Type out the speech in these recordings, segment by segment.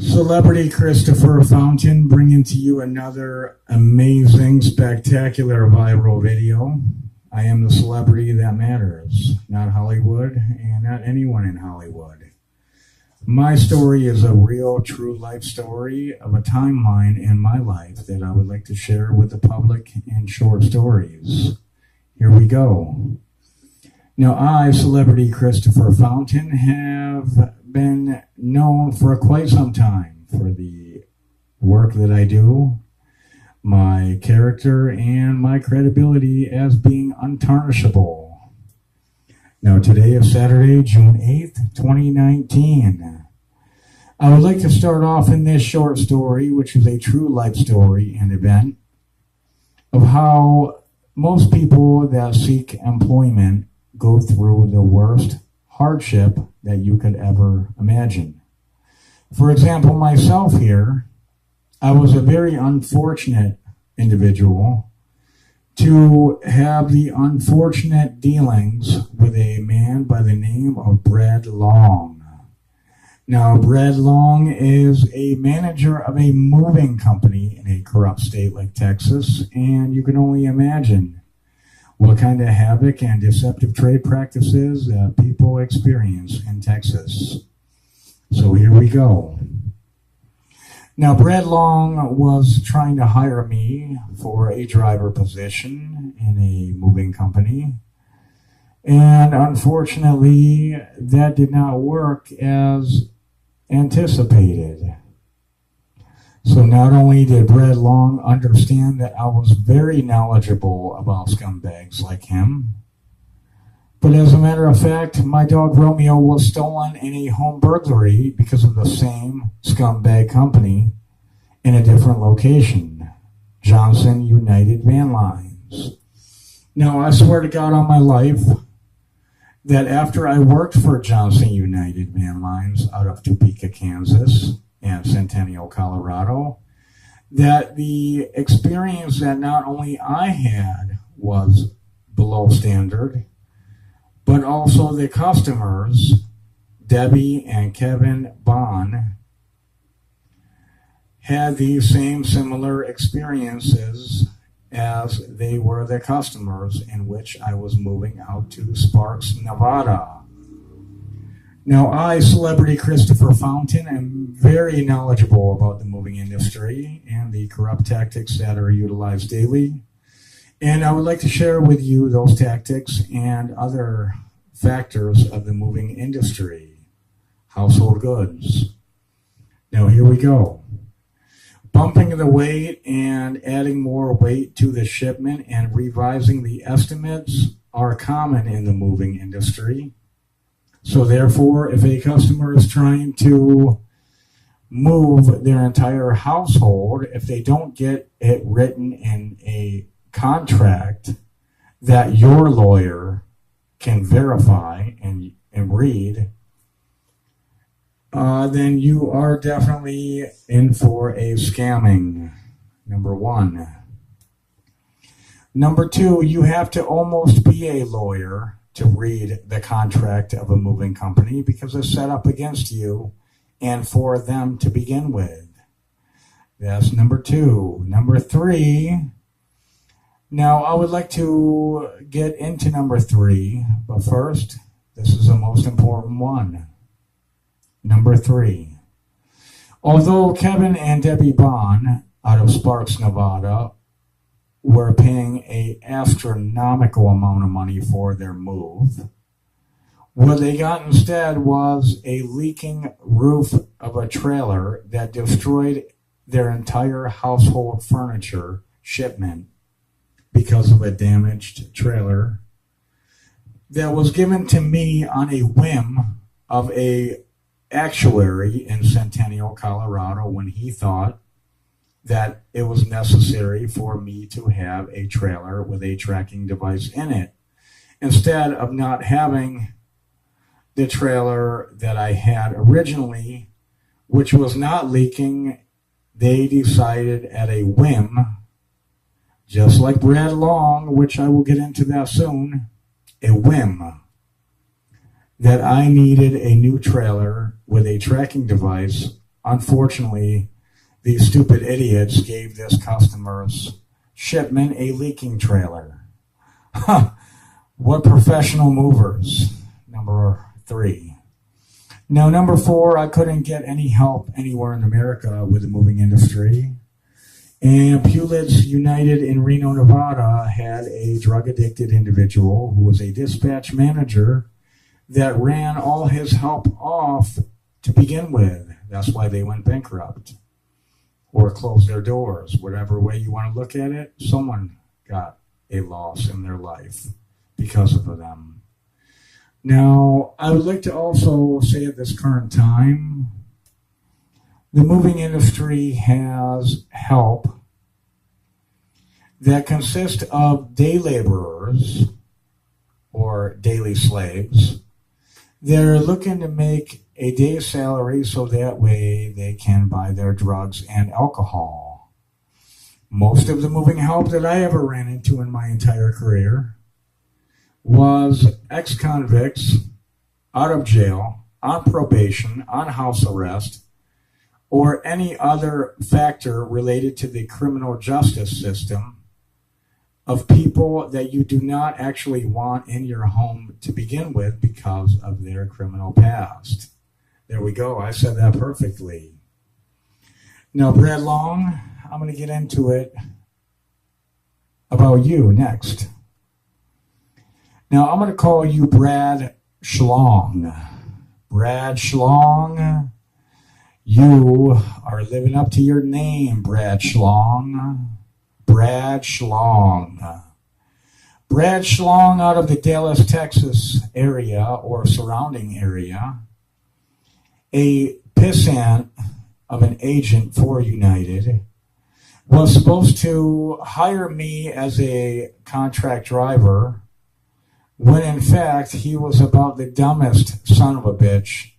Celebrity Christopher Fountain bringing to you another amazing, spectacular viral video. I am the celebrity that matters, not Hollywood and not anyone in Hollywood. My story is a real, true life story of a timeline in my life that I would like to share with the public in short stories. Here we go. Now, I, celebrity Christopher Fountain, have been known for quite some time for the work that I do, my character, and my credibility as being untarnishable. Now, today is Saturday, June 8th, 2019. I would like to start off in this short story, which is a true life story and event, of how most people that seek employment go through the worst hardship that you could ever imagine. For example, myself here, I was a very unfortunate individual to have the unfortunate dealings with a man by the name of Brad Long. Now, Brad Long is a manager of a moving company in a corrupt state like Texas, and you can only imagine what kind of havoc and deceptive trade practices that people experience in Texas. So here we go. Now, Brad Long was trying to hire me for a driver position in a moving company. And unfortunately, that did not work as anticipated. So not only did Brad Long understand that I was very knowledgeable about scumbags like him, but as a matter of fact, my dog Romeo was stolen in a home burglary because of the same scumbag company in a different location, Johnson United Van Lines. Now, I swear to God on my life that after I worked for Johnson United Van Lines out of Topeka, Kansas, and Centennial, Colorado, that the experience that not only I had was below standard, but also the customers, Debbie and Kevin Bond, had the same similar experiences as they were the customers in which I was moving out to Sparks, Nevada. Now, I, celebrity Christopher Fountain, am very knowledgeable about the moving industry and the corrupt tactics that are utilized daily. And I would like to share with you those tactics and other factors of the moving industry, household goods. Now, here we go. Bumping the weight and adding more weight to the shipment and revising the estimates are common in the moving industry. So therefore, if a customer is trying to move their entire household, if they don't get it written in a contract that your lawyer can verify and read, then you are definitely in for a scamming, number one. Number two, you have to almost be a lawyer to read the contract of a moving company because it's set up against you and for them to begin with. That's number two. Number three, now I would like to get into number three, but first, this is the most important one. Number three, although Kevin and Debbie Bond out of Sparks, Nevada, were paying an astronomical amount of money for their move, what they got instead was a leaking roof of a trailer that destroyed their entire household furniture shipment because of a damaged trailer that was given to me on a whim of a actuary in Centennial, Colorado, when he thought that it was necessary for me to have a trailer with a tracking device in it. Instead of not having the trailer that I had originally, which was not leaking, they decided at a whim, just like Brad Long, which I will get into that soon, a whim, that I needed a new trailer with a tracking device unfortunately, these stupid idiots gave this customer's shipment a leaking trailer. Huh. What professional movers? Number 3. Now, number 4, I couldn't get any help anywhere in America with the moving industry. And Pulett's United in Reno, Nevada had a drug-addicted individual who was a dispatch manager that ran all his help off to begin with. That's why they went bankrupt or closed their doors. Whatever way you want to look at it, someone got a loss in their life because of them. Now, I would like to also say at this current time, the moving industry has help that consists of day laborers or daily slaves. They're looking to make a day's salary so that way they can buy their drugs and alcohol. Most of the moving help that I ever ran into in my entire career was ex-convicts out of jail, on probation, on house arrest, or any other factor related to the criminal justice system of people that you do not actually want in your home to begin with because of their criminal past. There we go. I said that perfectly. Now, Brad Long, I'm going to get into it about you next. Now, I'm going to call you Brad Schlong. Brad Schlong, you are living up to your name, Brad Schlong. Brad Schlong. Brad Schlong out of the Dallas, Texas area or surrounding area, a pissant of an agent for United, was supposed to hire me as a contract driver when in fact he was about the dumbest son of a bitch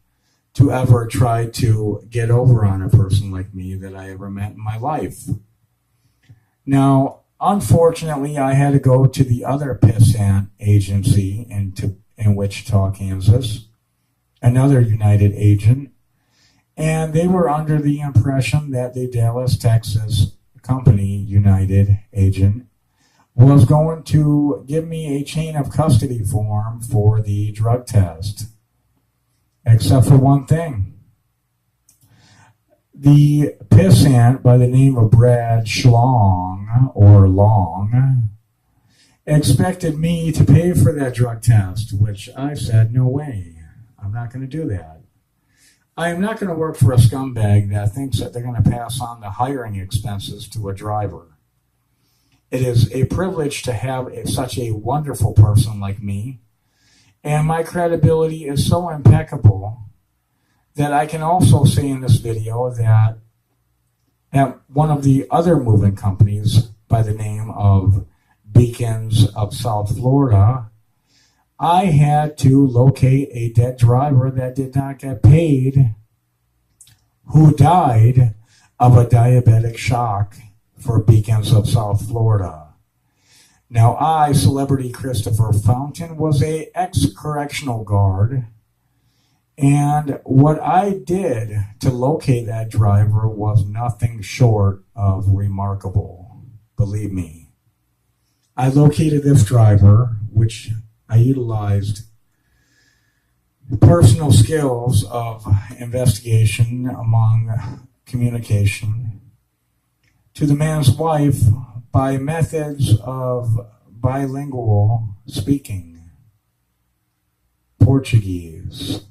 to ever try to get over on a person like me that I ever met in my life. Now, unfortunately, I had to go to the other pissant agency in Wichita, Kansas, another United agent, and they were under the impression that the Dallas, Texas company, United agent, was going to give me a chain of custody form for the drug test, except for one thing. The pissant by the name of Brad Schlong, or Long, expected me to pay for that drug test, which I said, no way, I'm not going to do that. I am not going to work for a scumbag that thinks that they're going to pass on the hiring expenses to a driver. It is a privilege to have such a wonderful person like me, and my credibility is so impeccable that I can also say in this video that at one of the other moving companies by the name of Beacons of South Florida, I had to locate a dead driver that did not get paid, who died of a diabetic shock for Beacons of South Florida. Now, I, Celebrity Christopher Fountain, was a ex-correctional guard, and what I did to locate that driver was nothing short of remarkable. Believe me. I located this driver, which I utilized personal skills of investigation among communication to the man's wife by methods of bilingual speaking, Portuguese.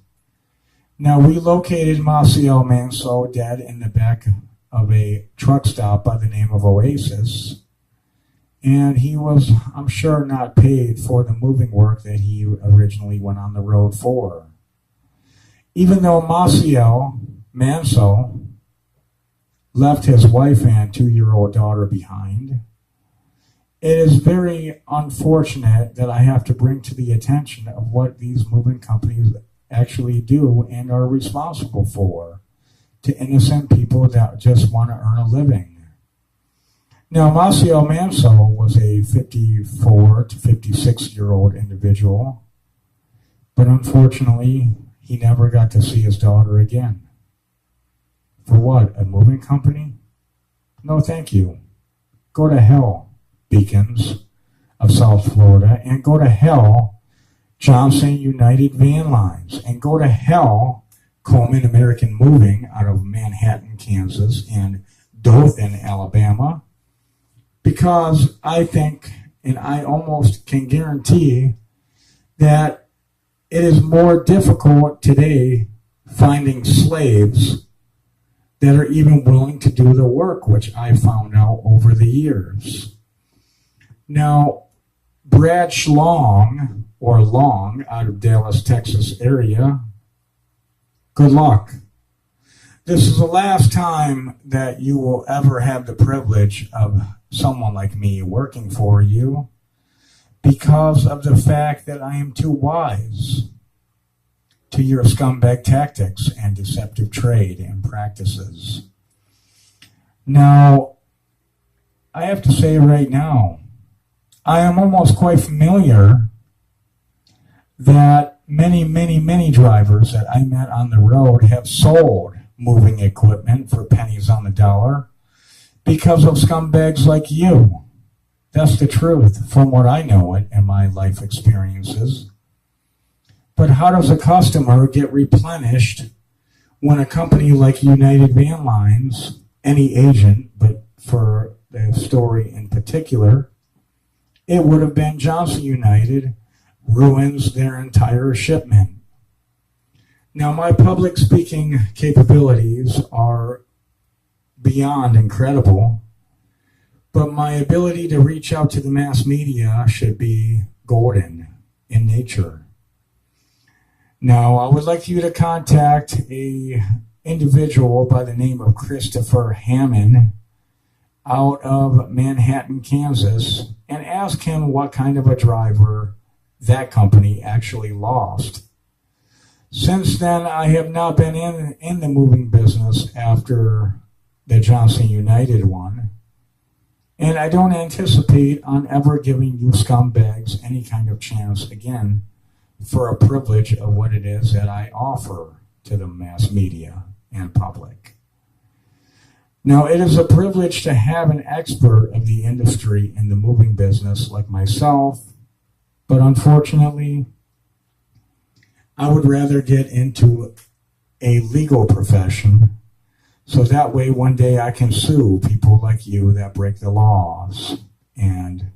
Now, we located Maciel Manso dead in the back of a truck stop by the name of Oasis, and he was, I'm sure, not paid for the moving work that he originally went on the road for. Even though Maciel Manso left his wife and 2-year-old daughter behind, it is very unfortunate that I have to bring to the attention of what these moving companies actually do and are responsible for to innocent people that just want to earn a living. Now, Maciel Manso was a 54 to 56-year-old individual, but unfortunately, he never got to see his daughter again For what? A moving company? No, thank you. Go to hell, Beacons of South Florida, and go to hell, Johnson United Van Lines, and go to hell, Coleman American Moving out of Manhattan, Kansas, and Dothan, Alabama, because I think, and I almost can guarantee, that it is more difficult today finding slaves that are even willing to do the work, which I found out over the years. Now, Brad Schlong, or Long, out of Dallas, Texas area, good luck. This is the last time that you will ever have the privilege of someone like me working for you, because of the fact that I am too wise to your scumbag tactics and deceptive trade and practices. Now, I have to say right now, I am almost quite familiar that many drivers that I met on the road have sold moving equipment for pennies on the dollar because of scumbags like you. That's the truth from what I know it and my life experiences. But how does a customer get replenished when a company like United Van Lines, any agent, but for the story in particular, it would have been Johnson United, ruins their entire shipment? Now, my public speaking capabilities are beyond incredible, but my ability to reach out to the mass media should be golden in nature. Now, I would like you to contact an individual by the name of Christopher Hammond out of Manhattan, Kansas, and ask him what kind of a driver that company actually lost. Since then, I have not been in the moving business after the Johnson United one, and I don't anticipate on ever giving you scumbags any kind of chance again for a privilege of what it is that I offer to the mass media and public. Now, it is a privilege to have an expert of the industry in the moving business like myself, but unfortunately, I would rather get into a legal profession so that way one day I can sue people like you that break the laws and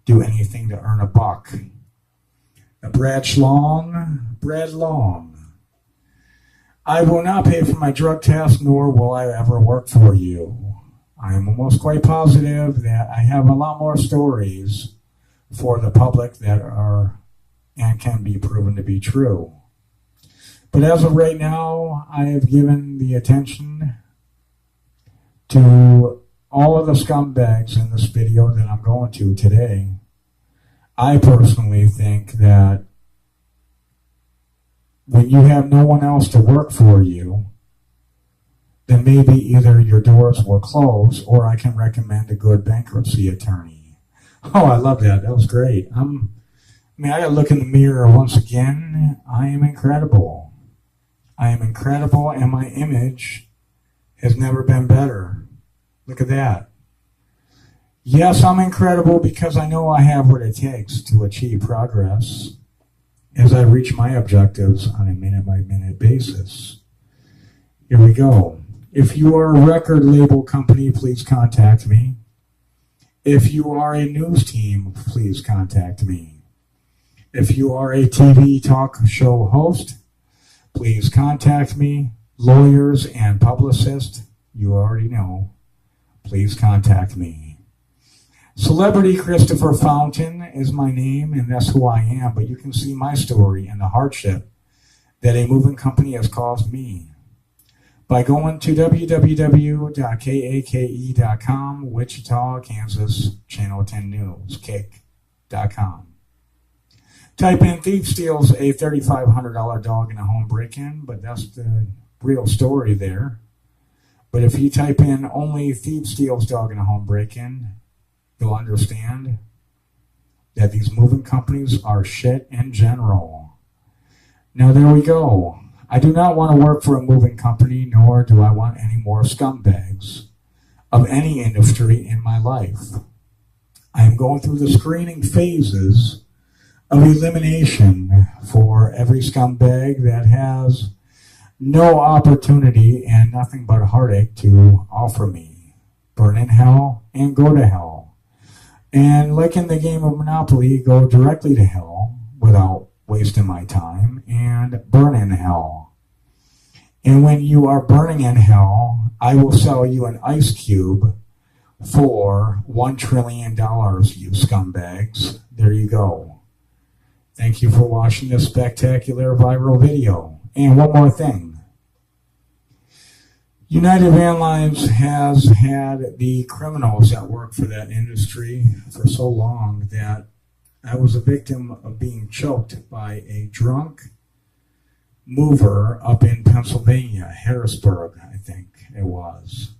do anything to earn a buck. Brad Long. I will not pay for my drug test, nor will I ever work for you. I am almost quite positive that I have a lot more stories for the public that are and can be proven to be true. But as of right now, I have given the attention to all of the scumbags in this video that I'm going to today. I personally think that when you have no one else to work for you, then maybe either your doors will close or I can recommend a good bankruptcy attorney. Oh, I love that. That was great. I gotta look in the mirror once again. I am incredible. I am incredible, and my image has never been better. Look at that. Yes, I'm incredible because I know I have what it takes to achieve progress as I reach my objectives on a minute-by-minute basis. Here we go. If you are a record label company, please contact me. If you are a news team, please contact me. If you are a TV talk show host, please contact me. Lawyers and publicists, you already know, please contact me. Celebrity Christopher Fountain is my name, and that's who I am, but you can see my story and the hardship that a moving company has caused me by going to www.kake.com, Wichita, Kansas, Channel 10 News, cake.com. Type in thief steals a $3,500 dog in a home break-in, but that's the real story there. But if you type in only thief steals dog in a home break-in, you'll understand that these moving companies are shit in general. Now there we go. I do not want to work for a moving company, nor do I want any more scumbags of any industry in my life. I am going through the screening phases of elimination for every scumbag that has no opportunity and nothing but heartache to offer me. Burn in hell and go to hell. And like in the game of Monopoly, go directly to hell without wasting my time and burn in hell. And when you are burning in hell, I will sell you an ice cube for $1 trillion, you scumbags. There you go. Thank you for watching this spectacular viral video. And one more thing. United Van Lines has had the criminals that work for that industry for so long that I was a victim of being choked by a drunk mover up in Pennsylvania, Harrisburg, I think it was.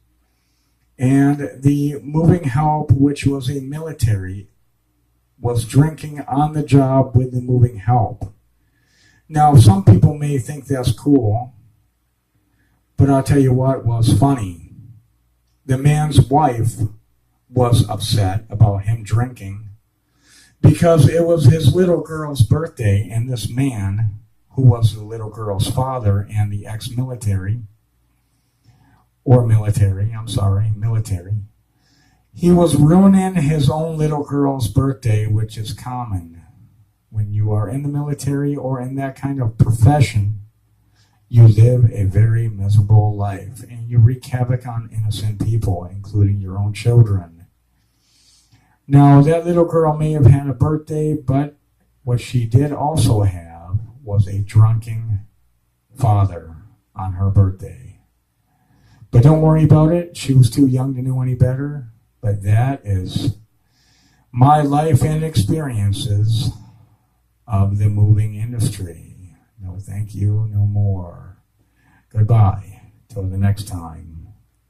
And the moving help, which was a military, was drinking on the job with the moving help. Now, some people may think that's cool, but I'll tell you what was funny. The man's wife was upset about him drinking because it was his little girl's birthday, and this man, who was the little girl's father and the ex-military, military, he was ruining his own little girl's birthday, which is common. When you are in the military or in that kind of profession, you live a very miserable life, and you wreak havoc on innocent people, including your own children. Now, that little girl may have had a birthday, but what she did also have was a drunken father on her birthday. But don't worry about it. She was too young to know any better. But that is my life and experiences of the moving industry. No thank you, no more. Goodbye. Till the next time.